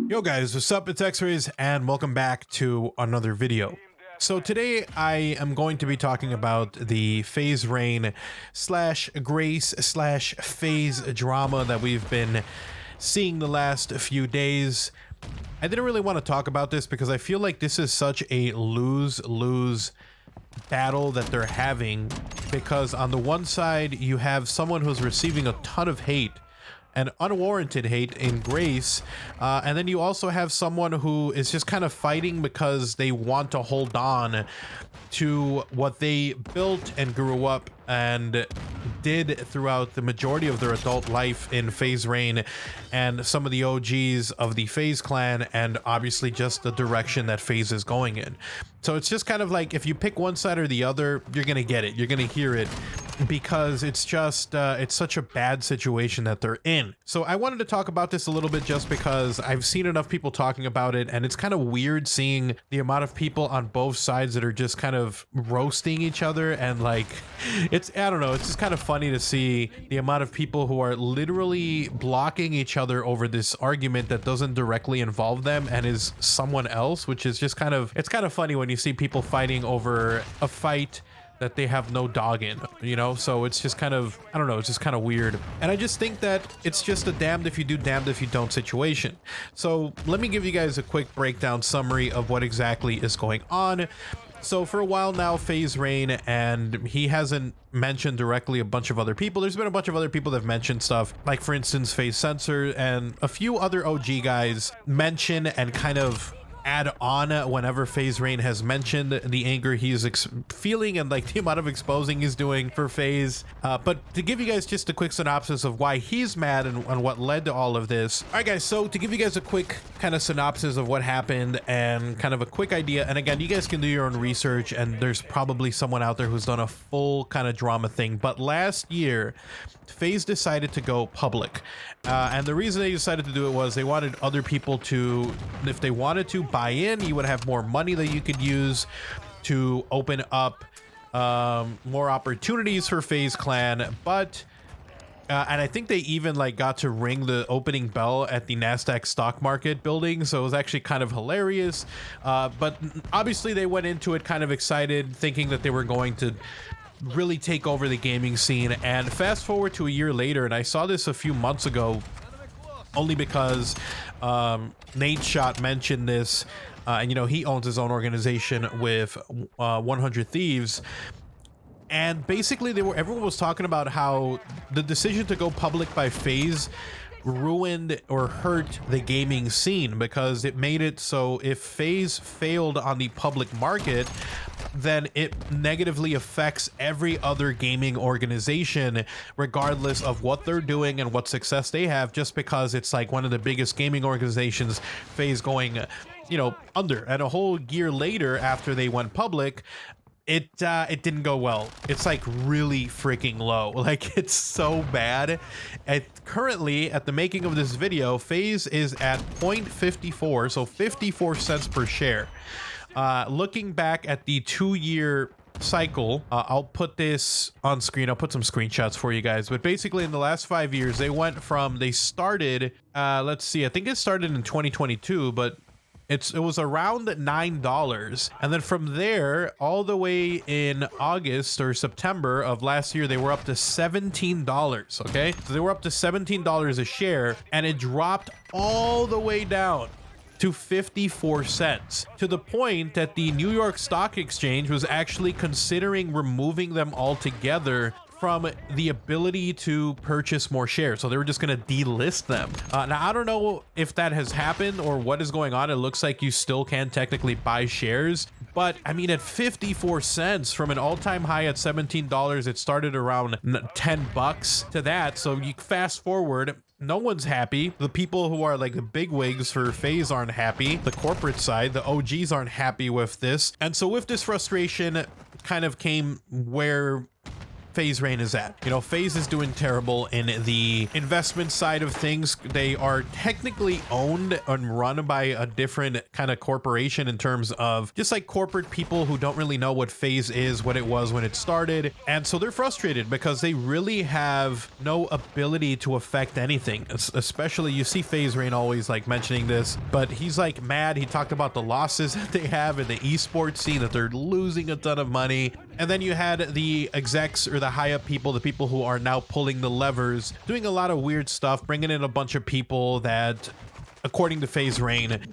Yo guys, what's up? It's XRAYZ and welcome back to another video. So today I am going to be talking about the Faze Rain slash Grace slash Faze drama that we've been seeing the last few days. I didn't really want to talk about this because I feel like this is such a lose-lose battle that they're having, because on the one side you have someone who's receiving a ton of hate and unwarranted hate in Grace, and then you also have someone who is just kind of fighting because they want to hold on to what they built and grew up and did throughout the majority of their adult life in Faze Rain and some of the OGs of the Faze clan, and obviously just the direction that Faze is going in. So it's just kind of like, if you pick one side or the other, you're gonna get it, you're gonna hear it, because it's just it's such a bad situation that they're in. So I wanted to talk about this a little bit just because I've seen enough people talking about it, and it's kind of weird seeing the amount of people on both sides that are just kind of roasting each other, and like, it's, I don't know, it's just kind of funny to see the amount of people who are literally blocking each other over this argument that doesn't directly involve them and is someone else, which is just kind of, it's kind of funny when you see people fighting over a fight that they have no dog in, you know? So it's just kind of, I don't know, it's just kind of weird. And I just think that it's just a damned if you do, damned if you don't situation. So let me give you guys a quick breakdown summary of what exactly is going on. So for a while now, Faze Rain, and he hasn't mentioned directly a bunch of other people. There's been a bunch of other people that have mentioned stuff, like for instance, Faze Sensor and a few other OG guys mention and kind of add on whenever Faze Rain has mentioned the anger he's feeling and like the amount of exposing he's doing for Faze. But to give you guys just a quick synopsis of why he's mad and what led to all of this. All right guys, so to give you guys a quick kind of synopsis of what happened and kind of a quick idea, and again, you guys can do your own research, and there's probably someone out there who's done a full kind of drama thing, but last year Faze decided to go public, and the reason they decided to do it was they wanted other people to, if they wanted to buy in, you would have more money that you could use to open up more opportunities for Faze clan. But and I think they even like got to ring the opening bell at the NASDAQ stock market building, so it was actually kind of hilarious. But obviously they went into it kind of excited, thinking that they were going to really take over the gaming scene. And fast forward to a year later, and I saw this a few months ago only because Nate Shot mentioned this, and you know, he owns his own organization with 100 Thieves, and basically everyone was talking about how the decision to go public by Faze ruined or hurt the gaming scene, because it made it so if Faze failed on the public market, then it negatively affects every other gaming organization, regardless of what they're doing and what success they have, just because it's like one of the biggest gaming organizations, Faze going, you know, under. And a whole year later, after they went public, it didn't go well. It's like really freaking low. Like, it's so bad. Currently, at the making of this video, Faze is at 0.54, so 54 cents per share. Looking back at the 2-year cycle, I'll put this on screen, I'll put some screenshots for you guys, but basically in the last 5 years they went from, they started let's see, I think it started in 2022, but it was around $9, and then from there all the way in August or September of last year they were up to $17. Okay, so they were up to $17 a share, and it dropped all the way down to 54 cents, to the point that the New York Stock Exchange was actually considering removing them altogether from the ability to purchase more shares. So they were just going to delist them. Now, I don't know if that has happened or what is going on. It looks like you still can technically buy shares, but I mean, at 54 cents from an all-time high at $17, it started around 10 bucks to that. So you fast forward, no one's happy. The people who are like the big wigs for Faze aren't happy. The corporate side, the OGs aren't happy with this. And so with this frustration kind of came where FaZe is at. You know, Faze is doing terrible in the investment side of things. They are technically owned and run by a different kind of corporation in terms of just like corporate people who don't really know what Faze is, what it was when it started. And so they're frustrated because they really have no ability to affect anything. Especially, you see Faze always like mentioning this, but he's like mad. He talked about the losses that they have in the esports scene, that they're losing a ton of money. And then you had the execs, or the high up people, the people who are now pulling the levers, doing a lot of weird stuff, bringing in a bunch of people that, according to Faze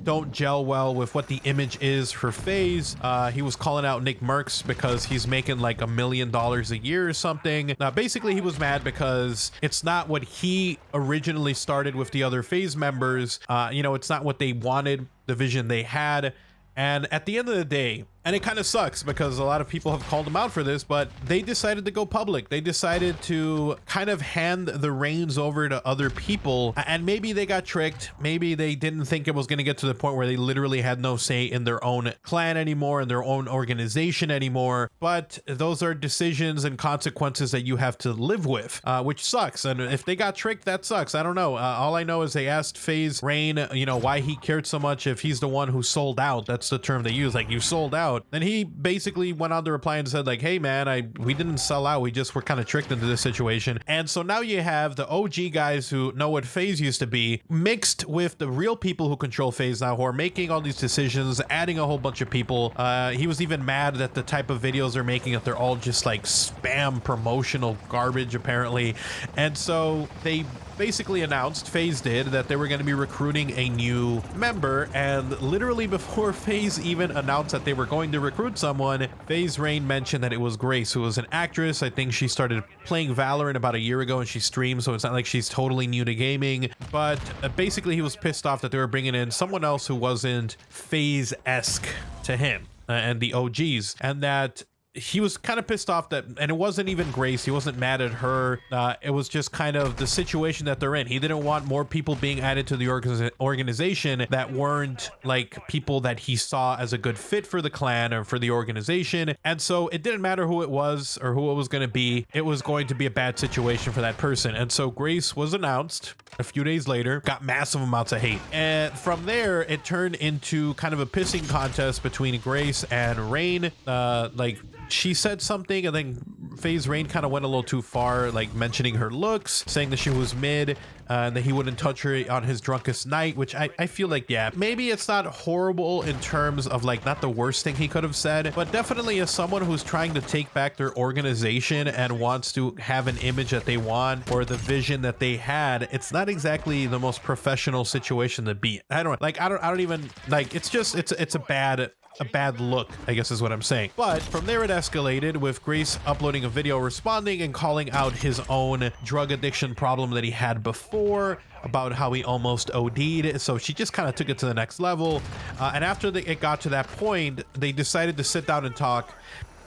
don't gel well with what the image is for Faze. He was calling out Nick Merckx because he's making like $1 million a year or something. Basically, he was mad because it's not what he originally started with the other Faze members. You know, it's not what they wanted, the vision they had. And at the end of the day, and it kind of sucks because a lot of people have called him out for this, but they decided to go public. They decided to kind of hand the reins over to other people, and maybe they got tricked. Maybe they didn't think it was going to get to the point where they literally had no say in their own clan anymore, in their own organization anymore. But those are decisions and consequences that you have to live with, which sucks. And if they got tricked, that sucks. I don't know. All I know is they asked Faze you know, why he cared so much if he's the one who sold out. That's the term they use, like, you sold out. Then he basically went on to reply and said like, hey man, we didn't sell out, we just were kind of tricked into this situation. And so now you have the OG guys who know what Faze used to be mixed with the real people who control Faze now, who are making all these decisions, adding a whole bunch of people. He was even mad that the type of videos they're making, that they're all just like spam promotional garbage apparently. And so they basically announced, Faze did, that they were going to be recruiting a new member. And literally before Faze even announced that they were going to recruit someone, Faze mentioned that it was Grace, who was an actress. I think she started playing Valorant about a year ago and she streams, so it's not like she's totally new to gaming. But basically he was pissed off that they were bringing in someone else who wasn't Faze-esque to him and the OGs, and that he was kind of pissed off that, and it wasn't even Grace, he wasn't mad at her, it was just kind of the situation that they're in. He didn't want more people being added to the organization that weren't like people that he saw as a good fit for the clan or for the organization. And so it didn't matter who it was or who it was going to be, it was going to be a bad situation for that person. And so Grace was announced a few days later, got massive amounts of hate, and from there it turned into kind of a pissing contest between Grace and Rain. Like, she said something and then Faze kind of went a little too far, like mentioning her looks, saying that she was mid, and that he wouldn't touch her on his drunkest night, which I feel like, yeah, maybe it's not horrible in terms of like not the worst thing he could have said, but definitely as someone who's trying to take back their organization and wants to have an image that they want or the vision that they had, it's not exactly the most professional situation to be. I don't even like, it's just, it's a bad look, I guess is what I'm saying. But from there it escalated with Grace uploading a video responding and calling out his own drug addiction problem that he had before, about how he almost OD'd. So she just kind of took it to the next level. And after it got to that point, they decided to sit down and talk,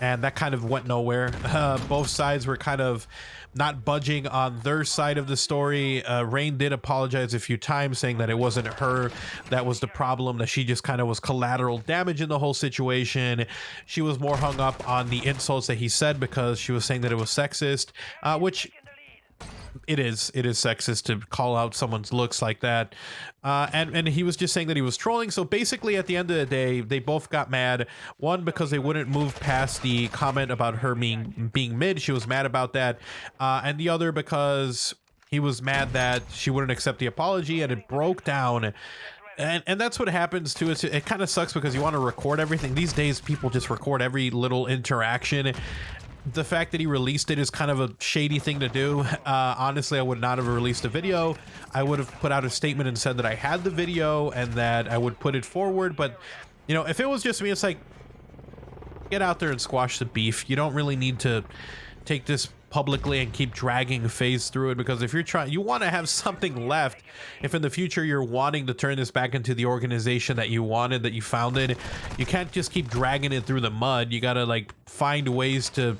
and that kind of went nowhere. Both sides were kind of not budging on their side of the story. Rain did apologize a few times, saying that it wasn't her that was the problem, that she just kind of was collateral damage in the whole situation. She was more hung up on the insults that he said because she was saying that it was sexist, which it is sexist to call out someone's looks like that. And he was just saying that he was trolling. So basically at the end of the day, they both got mad. One, because they wouldn't move past the comment about her being mid. She was mad about that. And the other because he was mad that she wouldn't accept the apology, and it broke down. And that's what happens too. It kind of sucks because you want to record everything. These days, people just record every little interaction. The fact that he released it is kind of a shady thing to do. Honestly, I would not have released a video. I would have put out a statement and said that I had the video and that I would put it forward. But, you know, if it was just me, it's like, get out there and squash the beef. You don't really need to take this publicly and keep dragging Faze through it, because if you're trying, you want to have something left. If in the future you're wanting to turn this back into the organization that you wanted, that you founded, you can't just keep dragging it through the mud. You gotta like find ways to,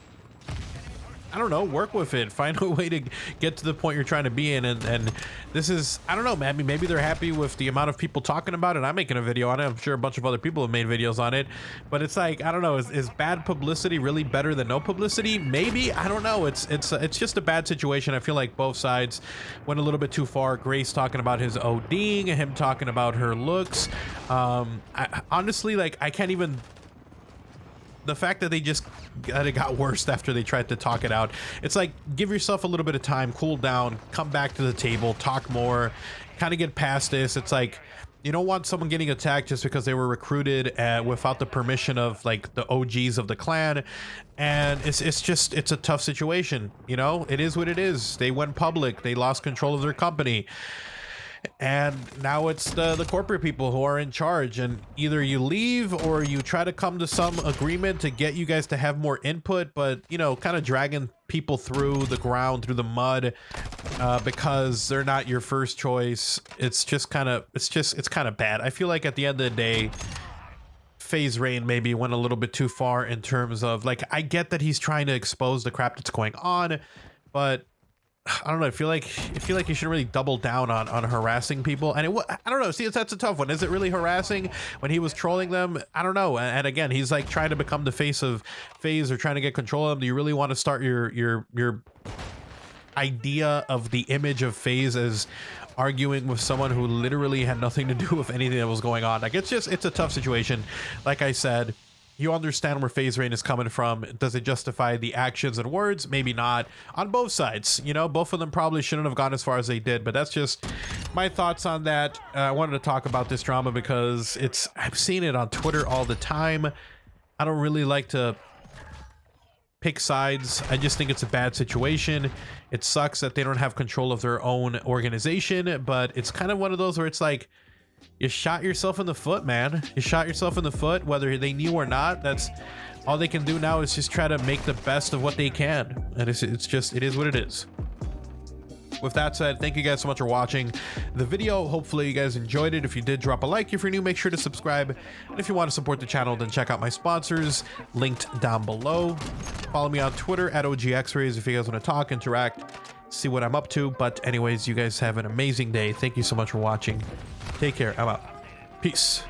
I don't know, work with it, find a way to get to the point you're trying to be in. And this is, I don't know, man, maybe they're happy with the amount of people talking about it. I'm making a video on it. I'm sure a bunch of other people have made videos on it, but it's like, I don't know, is bad publicity really better than no publicity? Maybe, I don't know. It's just a bad situation. I feel like both sides went a little bit too far. Grace talking about his ODing, him talking about her looks. Honestly, like, I can't even, the fact that it got worse after they tried to talk it out. It's like, give yourself a little bit of time, cool down, come back to the table, talk more, kind of get past this. It's like, you don't want someone getting attacked just because they were recruited without the permission of like the OGs of the clan. And it's a tough situation. You know, it is what it is. They went public, they lost control of their company. And now it's the corporate people who are in charge, and either you leave or you try to come to some agreement to get you guys to have more input, but you know, kind of dragging people through the ground, through the mud, because they're not your first choice. It's kind of bad. I feel like at the end of the day, Faze Rain maybe went a little bit too far in terms of, like, I get that he's trying to expose the crap that's going on, but I don't know. I feel like you should really double down on harassing people. And I don't know. See, that's a tough one. Is it really harassing when he was trolling them? I don't know. And again, he's like trying to become the face of Faze or trying to get control of them. Do you really want to start your idea of the image of Faze as arguing with someone who literally had nothing to do with anything that was going on? Like, it's a tough situation. Like I said, you understand where Faze Rain is coming from. Does it justify the actions and words? Maybe not. On both sides, you know, both of them probably shouldn't have gone as far as they did, but that's just my thoughts on that. I wanted to talk about this drama because I've seen it on Twitter all the time. I don't really like to pick sides. I just think it's a bad situation. It sucks that they don't have control of their own organization, but it's kind of one of those where it's like, you shot yourself in the foot, man. You shot yourself in the foot, whether they knew or not. That's all they can do now, is just try to make the best of what they can. And it is what it is. With that said, thank you guys so much for watching the video. Hopefully you guys enjoyed it. If you did, drop a like. If you're new, make sure to subscribe. And if you want to support the channel, then check out my sponsors linked down below. Follow me on Twitter at OGXRAYZ if you guys want to talk, interact, see what I'm up to. But anyways, you guys have an amazing day. Thank you so much for watching. Take care. I'm out. Peace.